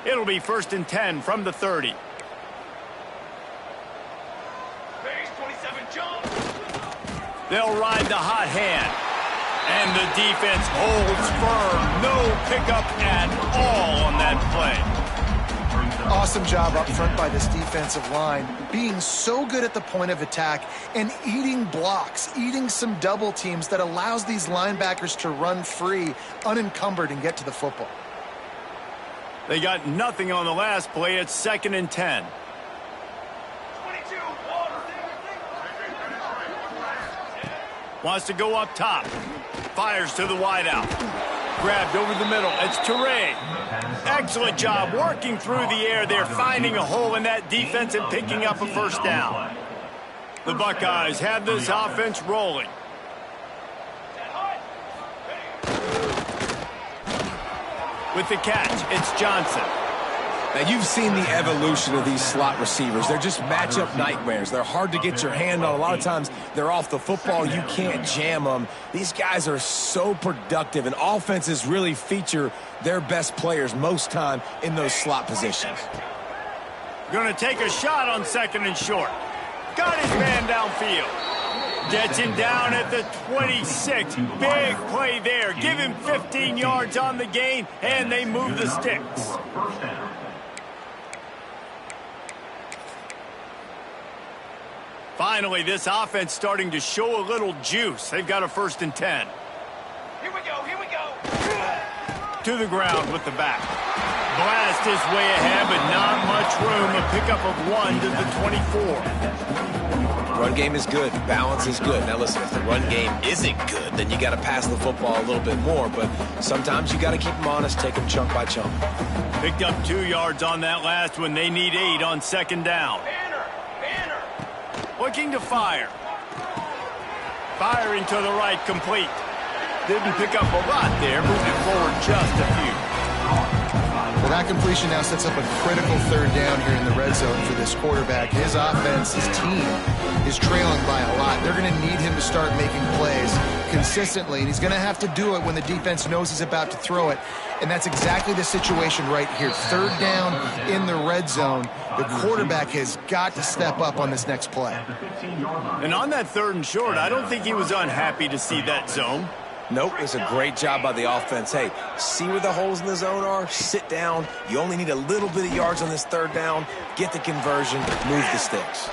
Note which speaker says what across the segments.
Speaker 1: It'll be 1st and 10 from the 30. They'll ride the hot hand. And the defense holds firm. No pickup at all on that play.
Speaker 2: Awesome job up front by this defensive line, being so good at the point of attack and eating blocks, eating some double teams that allows these linebackers to run free, unencumbered, and get to the football.
Speaker 1: They got nothing on the last play. It's 2nd and 10. Wants to go up top. Fires to the wideout. Grabbed over the middle. It's Toure. Excellent job working through the air. They're finding a hole in that defense and picking up a 1st down. The Buckeyes have this offense rolling. With the catch, it's Johnson.
Speaker 3: Now, you've seen the evolution of these slot receivers. They're just matchup nightmares. They're hard to get your hand on. A lot of times, they're off the football. You can't jam them. These guys are so productive, and offenses really feature their best players most time in those slot positions.
Speaker 1: Going to take a shot on 2nd and short. Got his man downfield. Gets him down at the 26. Big play there. Give him 15 yards on the gain, and they move the sticks. Finally, this offense starting to show a little juice. They've got a 1st and 10.
Speaker 4: Here we go, here we go.
Speaker 1: To the ground with the back. Blast his way ahead, but not much room. A pickup of 1 to the 24.
Speaker 3: Run game is good. Balance is good. Now, listen, if the run game isn't good, then you got to pass the football a little bit more. But sometimes you got to keep them honest, take them chunk by chunk.
Speaker 1: Picked up 2 yards on that last one. They need 8 on 2nd down. Looking to fire. Firing to the right, complete. Didn't pick up a lot there, moving forward just a few.
Speaker 2: Well, that completion now sets up a critical 3rd down here in the red zone for this quarterback. His offense, his team, is trailing by a lot. They're going to need him to start making plays consistently, and he's going to have to do it when the defense knows he's about to throw it. And that's exactly the situation right here. 3rd down in the red zone. The quarterback has got to step up on this next play.
Speaker 1: And on that 3rd and short, I don't think he was unhappy to see that zone.
Speaker 3: Nope, it's a great job by the offense. Hey, see where the holes in the zone are? Sit down. You only need a little bit of yards on this 3rd down. Get the conversion. Move the sticks.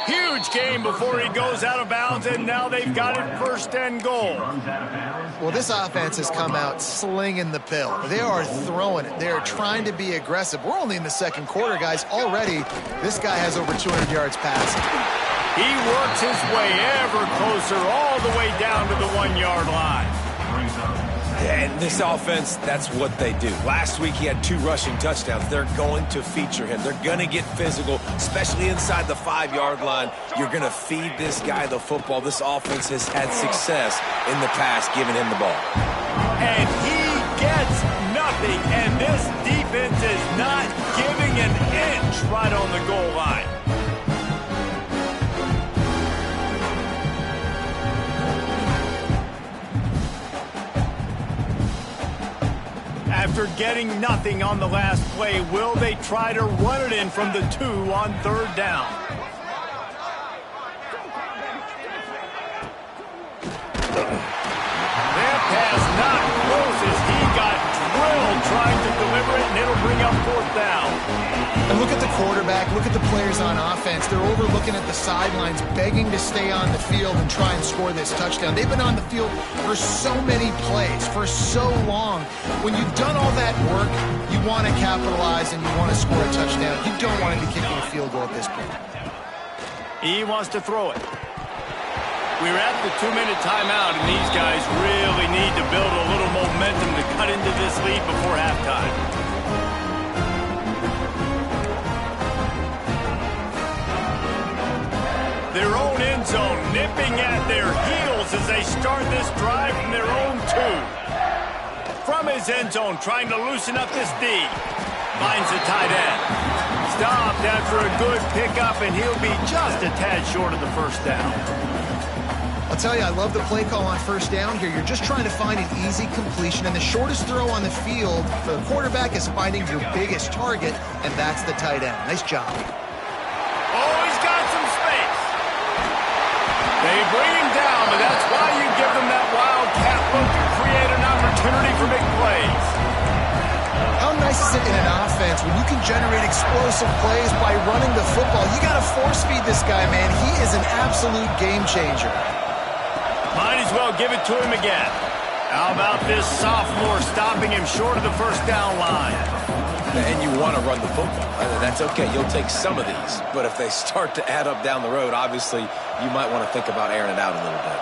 Speaker 1: Huge game before he goes out of bounds, and now they've got it 1st and goal.
Speaker 2: Well, this offense has come out slinging the pill. They are throwing it. They are trying to be aggressive. We're only in the 2nd quarter, guys. Already, this guy has over 200 yards passing.
Speaker 1: He works his way ever closer all the way down to the 1-yard line.
Speaker 3: And this offense, that's what they do. Last week, he had 2 rushing touchdowns. They're going to feature him. They're going to get physical, especially inside the 5-yard line. You're going to feed this guy the football. This offense has had success in the past giving him the ball.
Speaker 1: And he gets nothing, and this defense is not giving an inch right on the goal line. After getting nothing on the last play, will they try to run it in from the 2 on 3rd down? That pass not close as he got drilled trying to deliver it, and it'll bring up 4th down.
Speaker 2: And look at the quarterback, look at the players on offense. They're overlooking at the sidelines, begging to stay on the field and try and score this touchdown. They've been on the field for so many plays, for so long. When you've done all that work, you want to capitalize and you want to score a touchdown. You don't want to be kicking a field goal at this point.
Speaker 1: He wants to throw it. We're at the 2-minute timeout, and these guys really need to build a little momentum to cut into this lead before halftime. Their own end zone nipping at their heels as they start this drive from their own 2. From his end zone, trying to loosen up this D. Finds the tight end. Stopped after a good pickup, and he'll be just a tad short of the 1st down.
Speaker 2: I'll tell you, I love the play call on first down here. You're just trying to find an easy completion, and the shortest throw on the field for the quarterback is finding your biggest target, and that's the tight end. Nice job.
Speaker 1: Oh, he's got some space. They bring him down, but that's why you give them that wildcat look to create an opportunity for big plays.
Speaker 2: How nice is it in an offense when you can generate explosive plays by running the football? You got to force feed this guy, man. He is an absolute game changer.
Speaker 1: Might as well give it to him again. How about this sophomore stopping him short of the first down line?
Speaker 3: And you want to run the football. That's okay. You'll take some of these. But if they start to add up down the road, obviously you might want to think about airing it out a little bit.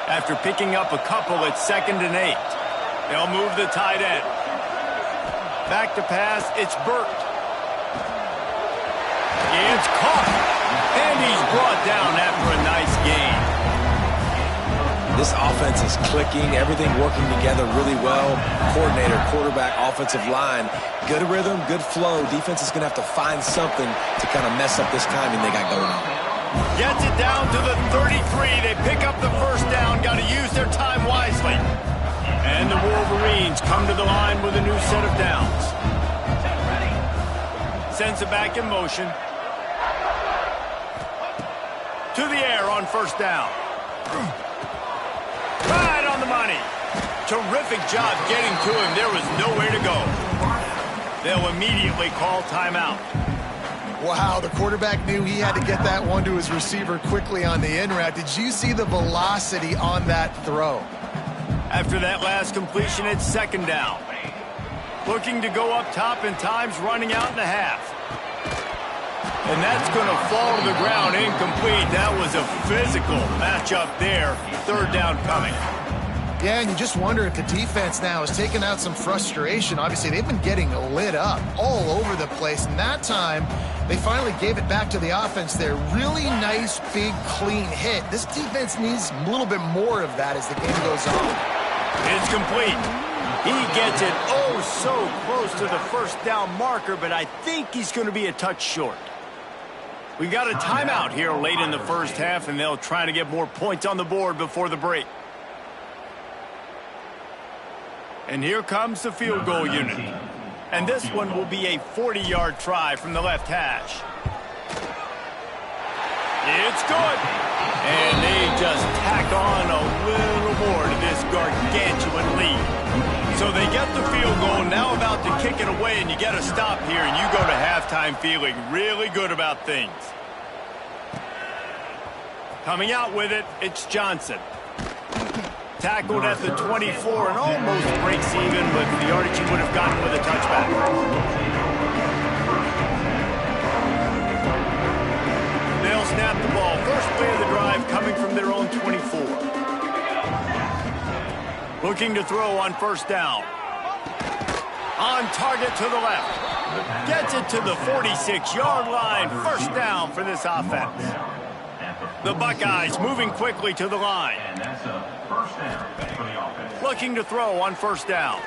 Speaker 1: After picking up a couple, it's 2nd and 8. They'll move the tight end. Back to pass, it's Burt. It's caught. And he's brought down after a nice gain.
Speaker 3: This offense is clicking, everything working together really well. Coordinator, quarterback, offensive line, good rhythm, good flow. Defense is going to have to find something to kind of mess up this timing they got going on.
Speaker 1: Gets it down to the 33. They pick up the first down, got to use their time wisely. And the Wolverines come to the line with a new set of downs. Sends it back in motion. To the air on first down. Right on the money. Terrific job getting to him. There was nowhere to go. They'll immediately call timeout.
Speaker 2: Wow, the quarterback knew he had to get that one to his receiver quickly on the in route. Did you see the velocity on that throw?
Speaker 1: After that last completion, it's 2nd down. Looking to go up top, and time's running out in the half. And that's going to fall to the ground incomplete. That was a physical matchup there. 3rd down coming.
Speaker 2: Yeah, and you just wonder if the defense now is taking out some frustration. Obviously, they've been getting lit up all over the place. And that time, they finally gave it back to the offense there. Really nice, big, clean hit. This defense needs a little bit more of that as the game goes on.
Speaker 1: It's complete. He gets it oh so close to the first down marker, but I think he's going to be a touch short. We got a timeout here late in the first half, and they'll try to get more points on the board before the break. And here comes the field goal unit. And this one will be a 40-yard try from the left hash. It's good. And they just tack on a little more to this gargantuan lead. So they get the field goal, now about to kick it away, and you get a stop here, and you go to halftime feeling really good about things. Coming out with it, it's Johnson. Tackled at the 24 and almost breaks even, but the yardage he would have gotten with a touchback. They'll snap the ball. First play of the drive coming from their own 24. Looking to throw on first down. On target to the left. Gets it to the 46-yard line. First down for this offense. The Buckeyes moving quickly to the line. Looking to throw on first down.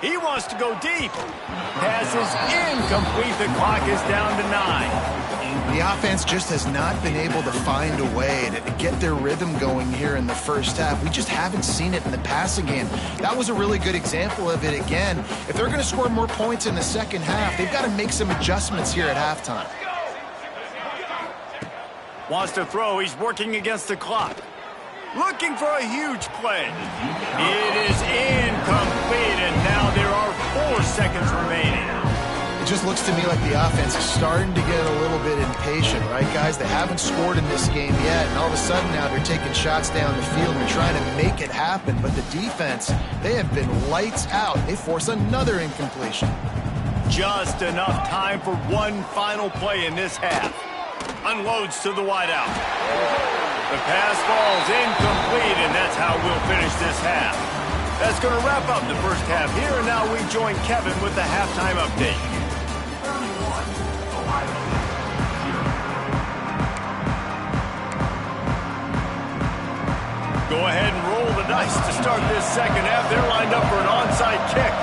Speaker 1: He wants to go deep. Pass is incomplete. The clock is down to 9.
Speaker 2: The offense just has not been able to find a way to get their rhythm going here in the first half. We just haven't seen it in the passing game. That was a really good example of it again. If they're going to score more points in the second half, they've got to make some adjustments here at halftime.
Speaker 1: Wants to throw. He's working against the clock. Looking for a huge play. It is incomplete, and now there are 4 seconds remaining.
Speaker 2: It just looks to me like the offense is starting to get a little bit impatient, right, guys? They haven't scored in this game yet, and all of a sudden now they're taking shots down the field and they're trying to make it happen. But the defense, they have been lights out. They force another incompletion.
Speaker 1: Just enough time for one final play in this half. Unloads to the wideout. The pass falls incomplete, and that's how we'll finish this half. That's going to wrap up the first half here, and now we join Kevin with the halftime update. Go ahead and roll the dice to start this second half. They're lined up for an onside kick.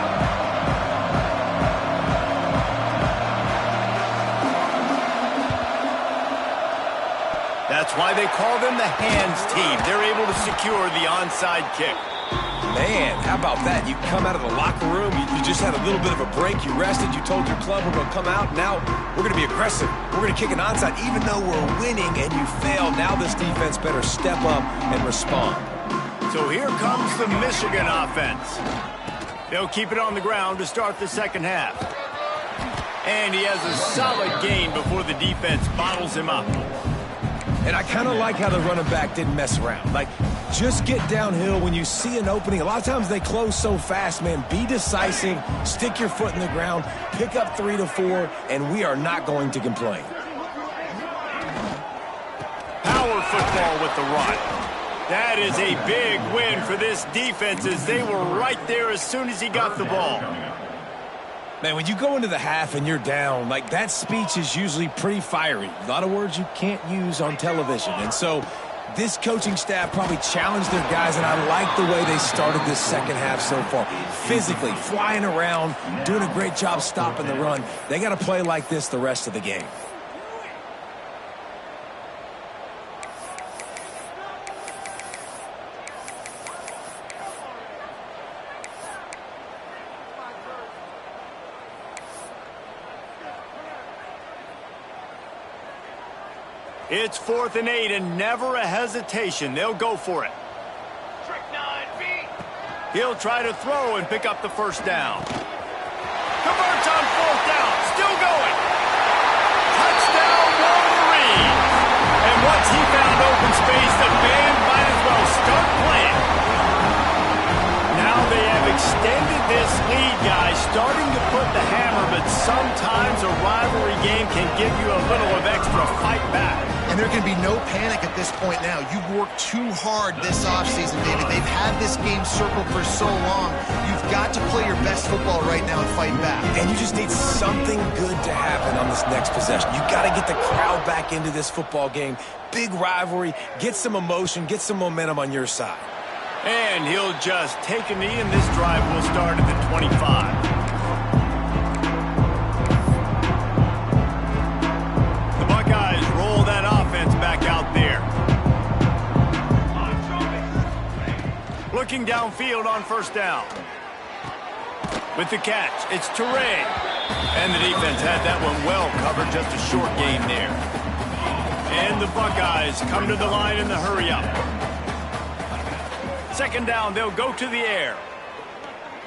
Speaker 1: That's That's why they call them the hands team. They're able to secure the onside kick.
Speaker 3: Man, how about that? You come out of the locker room, you just had a little bit of a break, you rested, you told your club we're going to come out, now we're going to be aggressive. We're going to kick an onside. Even though we're winning and you failed, now this defense better step up and respond.
Speaker 1: So here comes the Michigan offense. They'll keep it on the ground to start the second half. And he has a solid gain before the defense bottles him up.
Speaker 3: And I kind of like how the running back didn't mess around. Like, just get downhill when you see an opening. A lot of times they close so fast, man. Be decisive, stick your foot in the ground, pick up 3 to 4, and we are not going to complain.
Speaker 1: Power football with the run. That is a big win for this defense as they were right there as soon as he got the ball.
Speaker 3: Man, when you go into the half and you're down, like, that speech is usually pretty fiery. A lot of words you can't use on television. And so this coaching staff probably challenged their guys, and I like the way they started this second half so far. Physically, flying around, doing a great job stopping the run. They got to play like this the rest of the game.
Speaker 1: It's 4th and 8 and never a hesitation. They'll go for it.
Speaker 4: Trick 9, beat.
Speaker 1: He'll try to throw and pick up the first down. Converts on 4th down. Still going. Touchdown, Wolverine. And once he found open space, the band might as well start playing. Now they have extended this lead, guys, starting to put the hammer, but sometimes a rivalry game can give you a little of extra fight back.
Speaker 2: And there can be no panic at this point now. You've worked too hard this offseason, David. They've had this game circled for so long. You've got to play your best football right now and fight back.
Speaker 3: And you just need something good to happen on this next possession. You got to get the crowd back into this football game. Big rivalry. Get some emotion. Get some momentum on your side.
Speaker 1: And he'll just take a knee, and this drive will start at the 25. Back out there. Looking downfield on first down. With the catch, it's Toure. And the defense had that one well covered, just a short gain there. And the Buckeyes come to the line in the hurry up. Second down, they'll go to the air.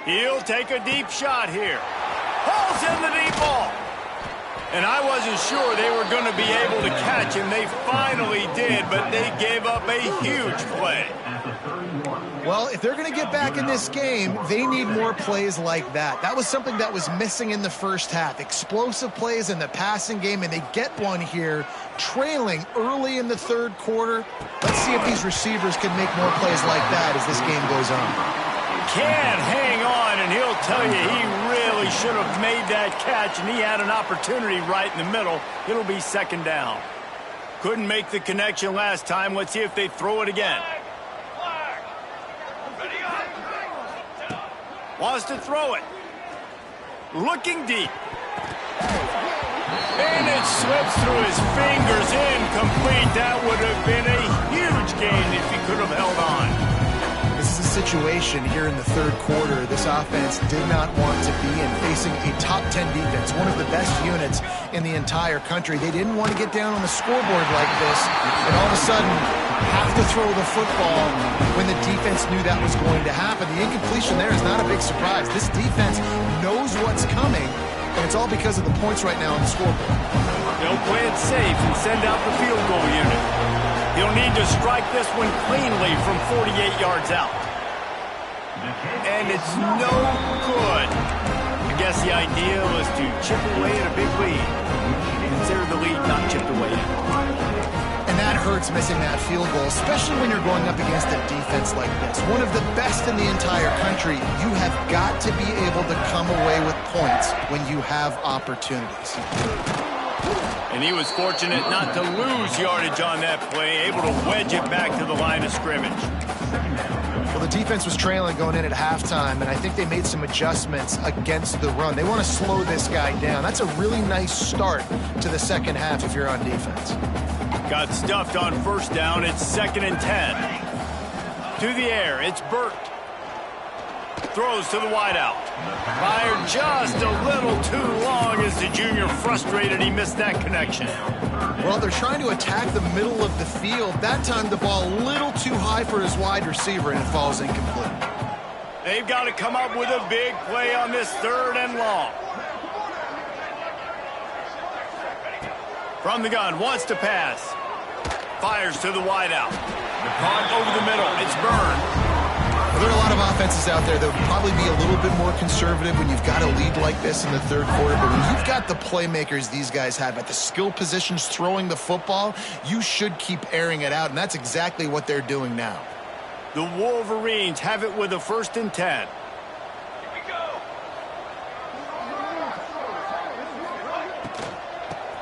Speaker 1: He'll take a deep shot here. Hauls in the deep ball. And I wasn't sure they were going to be able to catch him. They finally did, but they gave up a huge play.
Speaker 2: Well, if they're going to get back in this game, they need more plays like that. That was something that was missing in the first half. Explosive plays in the passing game, and they get one here, trailing early in the third quarter. Let's see if these receivers can make more plays like that as this game goes on.
Speaker 1: Can't hang on, and he'll tell you he really should have made that catch, and he had an opportunity right in the middle. It'll be second down. Couldn't make the connection last time. Let's see if they throw it again. Wants to throw it. Looking deep. And it slips through his fingers, incomplete. That would have been a huge gain if he could have held on.
Speaker 2: This is a situation here in the third quarter this offense did not want to be in, facing a top 10 defense, one of the best units in the entire country. They didn't want to get down on the scoreboard like this and all of a sudden have to throw the football when the defense knew that was going to happen. The incompletion there is not a big surprise. This defense knows what's coming, and it's all because of the points right now on the scoreboard.
Speaker 1: They'll play it safe and send out the field goal unit. He'll need to strike this one cleanly from 48 yards out. And it's no good. I guess the idea was to chip away at a big lead. Consider the lead not chipped away yet.
Speaker 2: And that hurts, missing that field goal, especially when you're going up against a defense like this. One of the best in the entire country. You have got to be able to come away with points when you have opportunities.
Speaker 1: And he was fortunate not to lose yardage on that play, able to wedge it back to the line of scrimmage.
Speaker 2: Well, the defense was trailing going in at halftime, and I think they made some adjustments against the run. They want to slow this guy down. That's a really nice start to the second half if you're on defense.
Speaker 1: Got stuffed on first down. It's 2nd and 10. To the air, it's Burt. Throws to the wideout. Fired just a little too long as the junior frustrated he missed that connection.
Speaker 2: Well, they're trying to attack the middle of the field. That time the ball a little too high for his wide receiver, and it falls incomplete.
Speaker 1: They've got to come up with a big play on this 3rd and long. From the gun, wants to pass. Fires to the wideout. Caught over the middle. It's Byrne.
Speaker 2: There are a lot of offenses out there that would probably be a little bit more conservative when you've got a lead like this in the 3rd quarter. But when you've got the playmakers these guys have at the skill positions throwing the football, you should keep airing it out, and that's exactly what they're doing now.
Speaker 1: The Wolverines have it with a 1st and 10.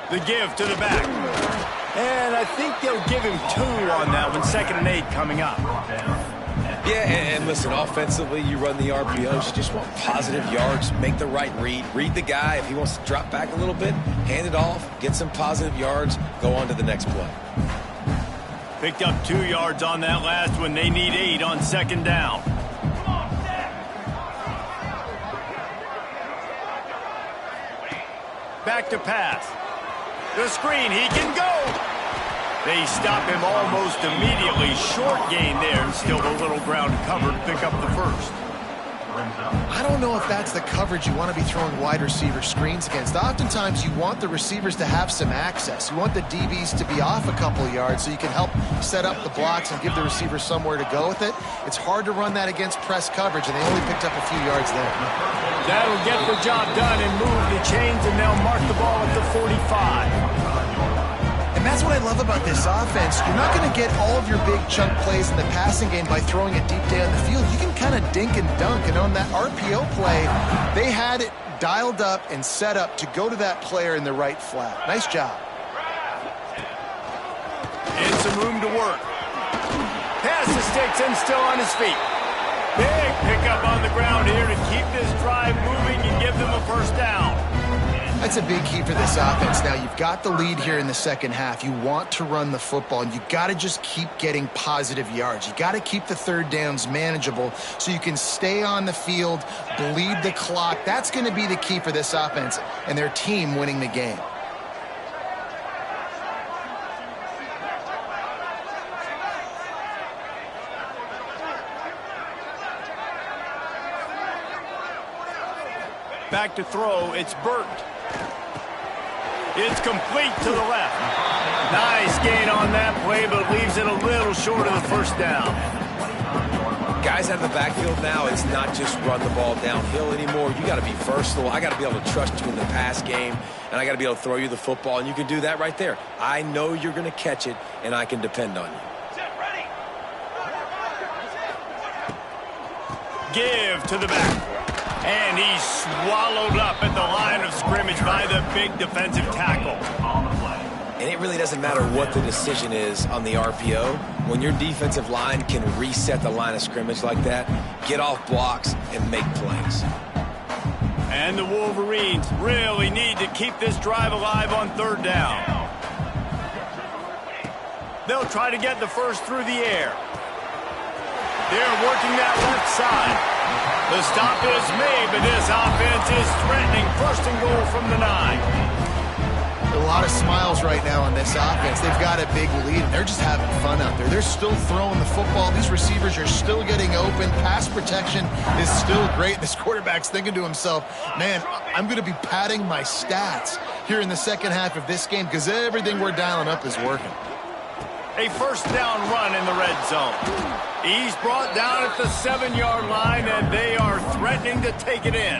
Speaker 1: The give to the back. And I think they'll give him 2 on that one. 2nd and 8 coming up.
Speaker 3: Yeah, and listen, offensively, you run the RPOs. You just want positive yards, make the right read. Read the guy. If he wants to drop back a little bit, hand it off, get some positive yards, go on to the next play.
Speaker 1: Picked up 2 yards on that last one. They need 8 on 2nd down. Back to pass. The screen, he can go. They stop him almost immediately. Short gain there, and still a little ground cover to pick up the 1st.
Speaker 2: I don't know if that's the coverage you want to be throwing wide receiver screens against. Oftentimes, you want the receivers to have some access. You want the DBs to be off a couple of yards so you can help set up the blocks and give the receivers somewhere to go with it. It's hard to run that against press coverage, and they only picked up a few yards there.
Speaker 1: That'll get the job done and move the chains, and they'll mark the ball at the 45.
Speaker 2: And that's what I love about this offense. You're not going to get all of your big chunk plays in the passing game by throwing it deep down the field. You can kind of dink and dunk. And on that RPO play, they had it dialed up and set up to go to that player in the right flat. Nice job.
Speaker 1: And some room to work. Pass the sticks and still on his feet. Big pickup on the ground here to keep this drive moving and give them a 1st down.
Speaker 2: That's a big key for this offense. Now, you've got the lead here in the second half. You want to run the football, and you got to just keep getting positive yards. You got to keep the 3rd downs manageable so you can stay on the field, bleed the clock. That's going to be the key for this offense and their team winning the game.
Speaker 1: Back to throw, it's Burt. It's complete to the left. Nice gain on that play, but leaves it a little short of the 1st down.
Speaker 3: Guys out of the backfield now, it's not just run the ball downhill anymore. You got to be versatile. I got to be able to trust you in the pass game, and I got to be able to throw you the football, and you can do that right there. I know you're going to catch it, and I can depend on you.
Speaker 1: Give to the back. And he's swallowed up at the line of scrimmage by the big defensive tackle.
Speaker 3: And it really doesn't matter what the decision is on the RPO. When your defensive line can reset the line of scrimmage like that, get off blocks and make plays.
Speaker 1: And the Wolverines really need to keep this drive alive on 3rd down. They'll try to get the 1st through the air. They're working that left side. The stop is made, but this offense is threatening. 1st and goal from the 9.
Speaker 2: A lot of smiles right now on this offense. They've got a big lead, and they're just having fun out there. They're still throwing the football. These receivers are still getting open. Pass protection is still great. This quarterback's thinking to himself, man, I'm going to be padding my stats here in the second half of this game because everything we're dialing up is working.
Speaker 1: A 1st down run in the red zone. He's brought down at the 7-yard line, and they are threatening to take it in.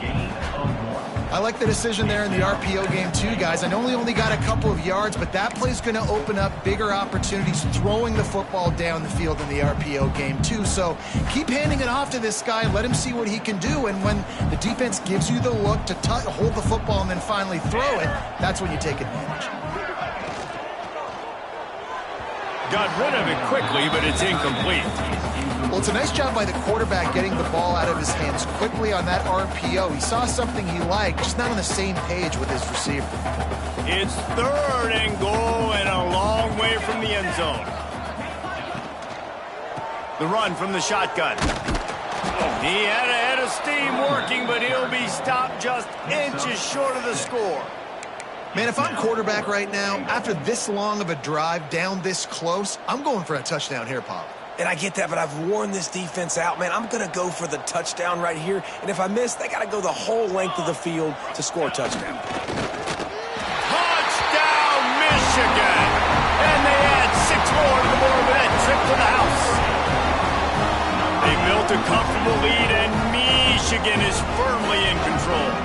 Speaker 2: I like the decision there in the RPO game too, guys. I know he only got a couple of yards, but that play's going to open up bigger opportunities throwing the football down the field in the RPO game too. So keep handing it off to this guy. Let him see what he can do. And when the defense gives you the look to hold the football and then finally throw it, that's when you take advantage.
Speaker 1: Got rid of it quickly, but it's incomplete.
Speaker 2: Well, it's a nice job by the quarterback getting the ball out of his hands quickly on that RPO. He saw something he liked, just not on the same page with his receiver.
Speaker 1: It's 3rd and goal and a long way from the end zone. The run from the shotgun. He had a head of steam working, but he'll be stopped just inches short of the score.
Speaker 2: Man, if I'm quarterback right now, after this long of a drive down this close, I'm going for a touchdown here, Pop.
Speaker 3: And I get that, but I've worn this defense out, man. I'm going to go for the touchdown right here. And if I miss, they got to go the whole length of the field to score a touchdown.
Speaker 1: Touchdown, Michigan! And they add 6 more to the board with that trip to the house. They built a comfortable lead, and Michigan is firmly in control.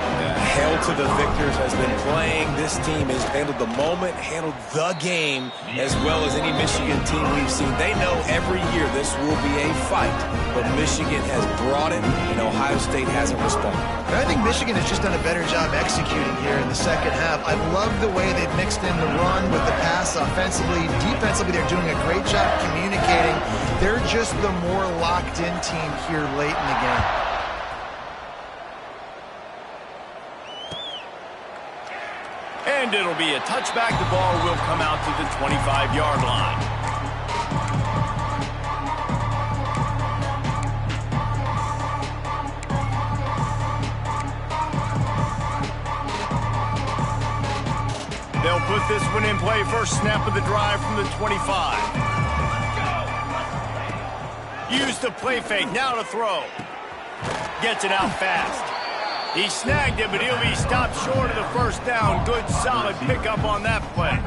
Speaker 3: Hail to the victors has been playing. This team has handled the moment, handled the game as well as any Michigan team we've seen. They know every year this will be a fight, but Michigan has brought it, and Ohio State hasn't responded.
Speaker 2: And I think Michigan has just done a better job executing here in the second half. I love the way they've mixed in the run with the pass offensively. Defensively, they're doing a great job communicating. They're just the more locked-in team here late in the game.
Speaker 1: And it'll be a touchback. The ball will come out to the 25-yard line. They'll put this one in play. First snap of the drive from the 25. Use the play fake. Now to throw. Gets it out fast. He snagged it, but he'll be stopped short of the first down. Good, solid pickup on that play.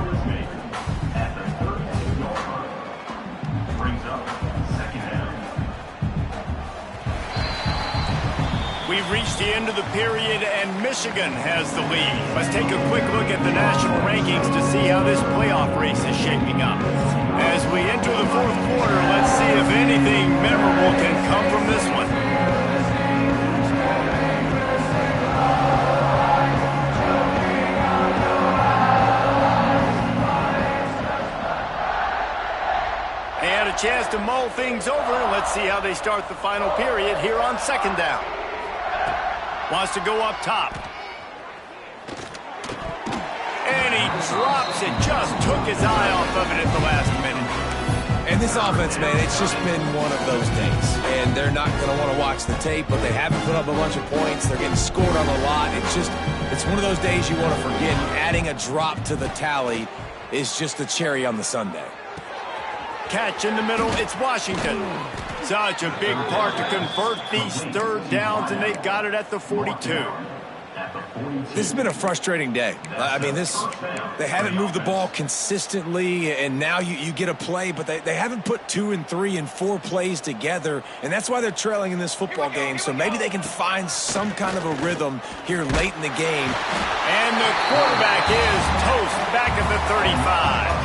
Speaker 1: We've reached the end of the period, and Michigan has the lead. Let's take a quick look at the national rankings to see how this playoff race is shaping up. As we enter the 4th quarter, let's see if anything memorable can come from this one. Chance to mull things over. Let's see how they start the final period here on 2nd down. Wants to go up top. And he drops it. Just took his eye off of it at the last minute.
Speaker 3: And this offense, man, it's just been one of those days. And they're not going to want to watch the tape, but they haven't put up a bunch of points. They're getting scored on a lot. It's one of those days you want to forget. Adding a drop to the tally is just the cherry on the sundae.
Speaker 1: Catch in the middle, it's Washington. Such a big part to convert these 3rd downs, and they got it at the 42.
Speaker 3: This has been a frustrating day. I mean, they haven't moved the ball consistently, and now you get a play, but they haven't put 2 and 3 and 4 plays together, and that's why they're trailing in this football game. So maybe they can find some kind of a rhythm here late in the game.
Speaker 1: And the quarterback is toast back at the 35.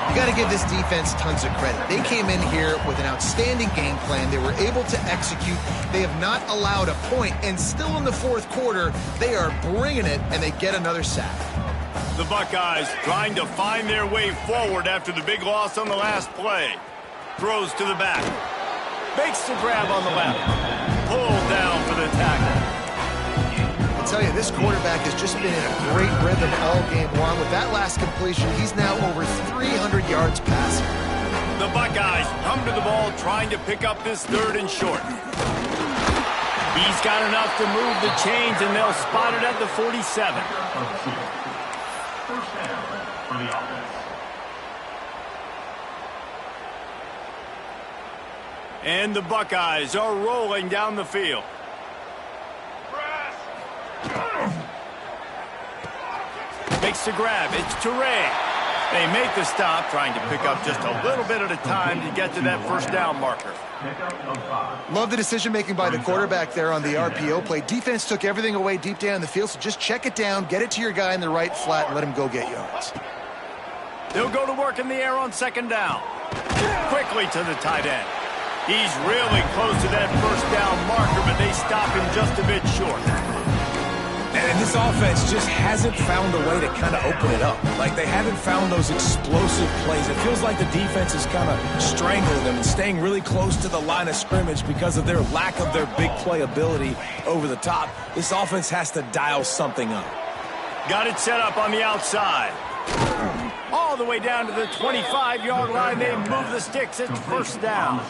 Speaker 2: You got to give this defense tons of credit. They came in here with an outstanding game plan. They were able to execute. They have not allowed a point, and still in the 4th quarter, they are bringing it, and they get another sack.
Speaker 1: The Buckeyes trying to find their way forward after the big loss on the last play. Throws to the back. Makes the grab on the left. Pulled down for the tackle.
Speaker 2: I tell you, this quarterback has just been in a great rhythm all game long. With that last completion, he's now over 300 yards passing.
Speaker 1: The Buckeyes come to the ball trying to pick up this 3rd and short. He's got enough to move the chains, and they'll spot it at the 47. And the Buckeyes are rolling down the field. Makes the grab. It's Toure. They make the stop, trying to pick up just a little bit at a time to get to that 1st down marker.
Speaker 2: Love the decision-making by the quarterback there on the RPO play. Defense took everything away deep down the field, so just check it down, get it to your guy in the right flat, and let him go get yards.
Speaker 1: They'll go to work in the air on 2nd down. Quickly to the tight end. He's really close to that 1st down marker, but they stop him just a bit short.
Speaker 3: And this offense just hasn't found a way to kind of open it up. Like, they haven't found those explosive plays. It feels like the defense is kind of strangling them and staying really close to the line of scrimmage because of their lack of their big play ability over the top. This offense has to dial something up.
Speaker 1: Got it set up on the outside. All the way down to the 25-yard line. They move the sticks. It's first down.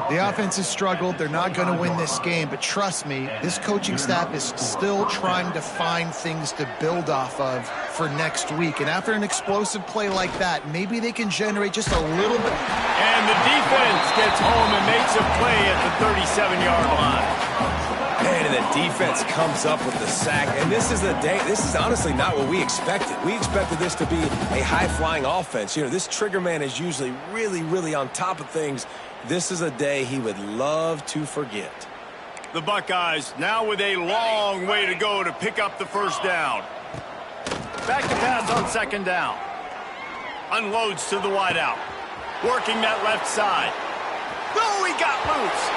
Speaker 2: The offense has struggled. They're not going to win this game, but trust me, this coaching staff is still trying to find things to build off of for next week. And after an explosive play like that, maybe they can generate just a little bit.
Speaker 1: And the defense gets home and makes a play at the 37-yard line.
Speaker 3: And the defense comes up with the sack. And this is honestly not what we expected. We expected this to be a high-flying offense. You know, this trigger man is usually really, really on top of things. This is a day he would love to forget.
Speaker 1: The Buckeyes now with a long way to go to pick up the first down. Back to pass on second down. Unloads to the wideout. Working that left side. Oh, he got loose.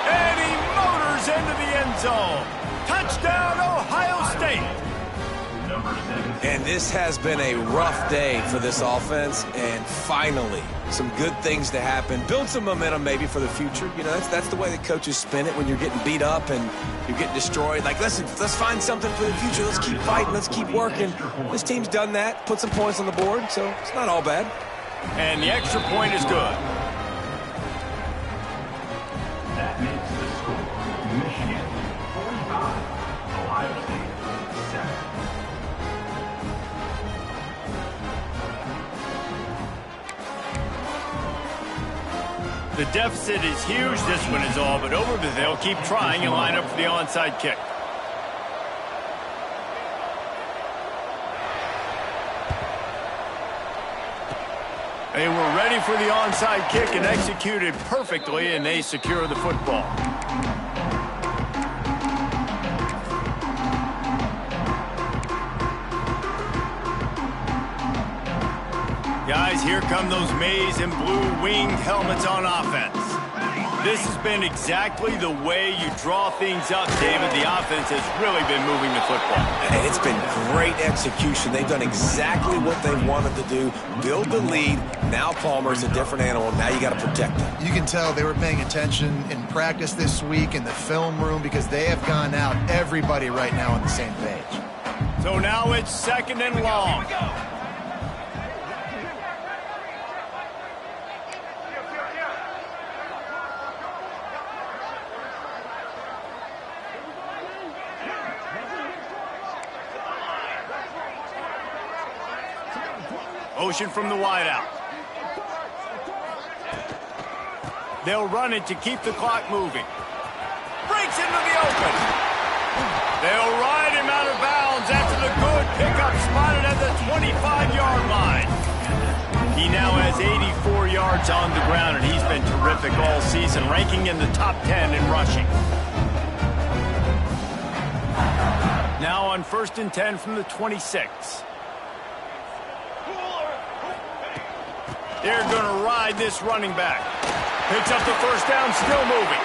Speaker 1: And he motors into the end zone. Touchdown, Ohio State.
Speaker 3: And this has been a rough day for this offense, and finally some good things to happen. Build some momentum maybe for the future. You know, that's the way the coaches spin it when you're getting beat up and you're getting destroyed. Like, let's find something for the future. Let's keep fighting. Let's keep working. This team's done that, put some points on the board, so it's not all bad.
Speaker 1: And the extra point is good.
Speaker 5: That makes the score Michigan 45, Ohio State 7.
Speaker 1: The deficit is huge. This one is all but over, but they'll keep trying and line up for the onside kick. They were ready for the onside kick and executed perfectly, and they secure the football. Guys, here come those maize and blue winged helmets on offense. This has been exactly the way you draw things up, David. The offense has really been moving the football.
Speaker 3: And it's been great execution. They've done exactly what they wanted to do. Build the lead. Now Palmer's a different animal. Now you got to protect him.
Speaker 2: You can tell they were paying attention in practice this week in the film room because they have gone out, everybody right now on the same page.
Speaker 1: So now it's second and long. Motion from the wideout. They'll run it to keep the clock moving. Breaks into the open. They'll ride him out of bounds after the good pickup spotted at the 25-yard line. He now has 84 yards on the ground, and he's been terrific all season, ranking in the top 10 in rushing. Now on 1st and 10 from the 26. They're going to ride this running back. Picks up the first down, still moving.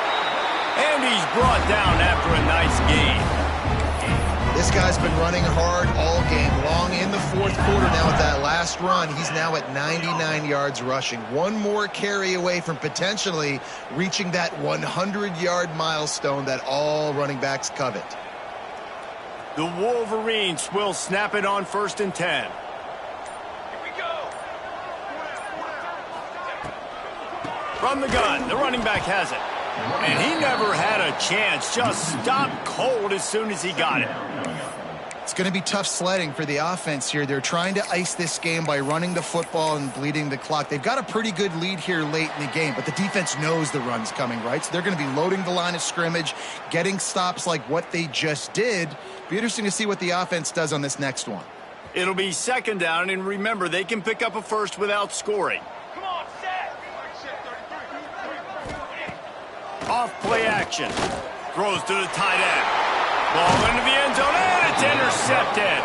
Speaker 1: And he's brought down after a nice gain.
Speaker 2: This guy's been running hard all game long in the fourth quarter now with that last run. He's now at 99 yards rushing. One more carry away from potentially reaching that 100-yard milestone that all running backs covet.
Speaker 1: The Wolverines will snap it on 1st and 10. From the gun, the running back has it. And he never had a chance, just stopped cold as soon as he got it.
Speaker 2: It's going to be tough sledding for the offense here. They're trying to ice this game by running the football and bleeding the clock. They've got a pretty good lead here late in the game, but the defense knows the run's coming, right? So they're going to be loading the line of scrimmage, getting stops like what they just did. Be interesting to see what the offense does on this next one.
Speaker 1: It'll be second down, and remember, they can pick up a first without scoring. Off play action. Throws to the tight end. Ball into the end zone, and it's intercepted.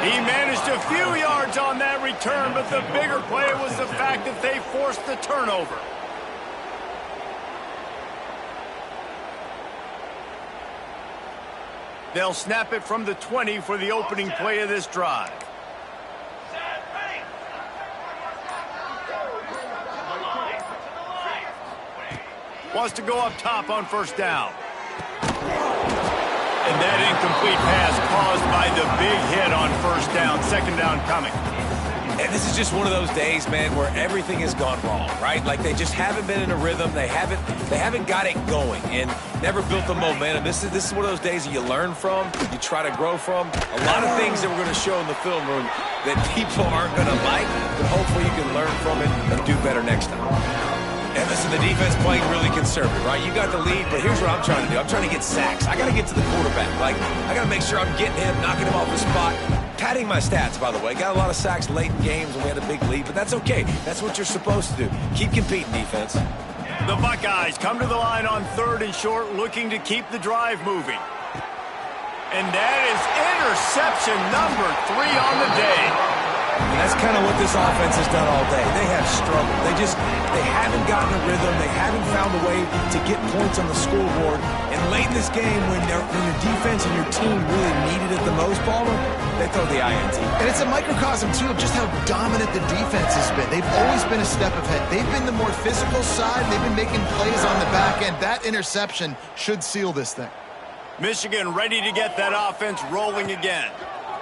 Speaker 1: He managed a few yards on that return, but the bigger play was the fact that they forced the turnover. They'll snap it from the 20 for the opening play of this drive.
Speaker 4: Set, ready.
Speaker 1: Wants to go up top on first down. And that incomplete pass caused by the big hit on first down. Second down coming.
Speaker 3: And this is just one of those days, man, where everything has gone wrong, right? Like they just haven't been in a rhythm. They haven't got it going and never built the momentum. This is one of those days that you learn from, you try to grow from. A lot of things that we're going to show in the film room that people aren't going to like, but hopefully you can learn from it and do better next time. And listen, the defense playing really conservative, right? You got the lead, but here's what I'm trying to do. I'm trying to get sacks. I got to get to the quarterback. Like, I got to make sure I'm getting him, knocking him off the spot. Padding my stats, by the way. Got a lot of sacks late in games when we had a big lead, but that's okay. That's what you're supposed to do. Keep competing, defense.
Speaker 1: The Buckeyes come to the line on 3rd and short, looking to keep the drive moving. And that is interception number 3 on the day.
Speaker 3: And that's kind of what this offense has done all day. They have struggled. They haven't gotten a rhythm. They haven't found a way to get points on the scoreboard. And late in this game, when your defense and your team really needed it the most, Palmer, they throw the INT.
Speaker 2: And it's a microcosm, too, of just how dominant the defense has been. They've always been a step ahead. They've been the more physical side. They've been making plays on the back end. That interception should seal this thing.
Speaker 1: Michigan ready to get that offense rolling again.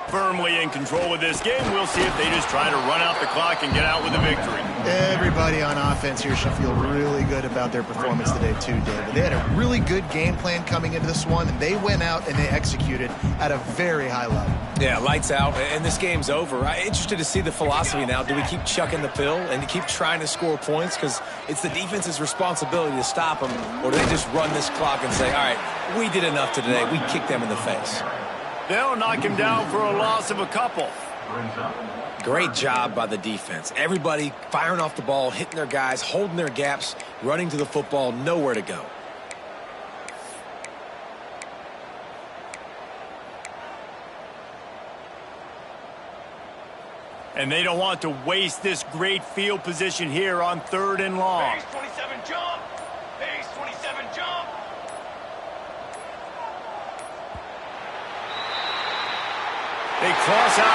Speaker 1: Firmly in control of this game. We'll see if they just try to run out the clock and get out with a victory.
Speaker 2: Everybody on offense here should feel really good about their performance today, too, David. They had a really good game plan coming into this one, and they went out and they executed at a very high level.
Speaker 3: Yeah, lights out, and this game's over. I'm interested to see the philosophy now. Do we keep chucking the pill and keep trying to score points? Because it's the defense's responsibility to stop them, or do they just run this clock and say, all right, we did enough today. We kicked them in the face.
Speaker 1: They'll knock him down for a loss of a couple.
Speaker 3: Great job by the defense. Everybody firing off the ball, hitting their guys, holding their gaps, running to the football, nowhere to go.
Speaker 1: And they don't want to waste this great field position here on 3rd and long.
Speaker 4: Base 27 jump. Base 27 jump.
Speaker 1: They cross out.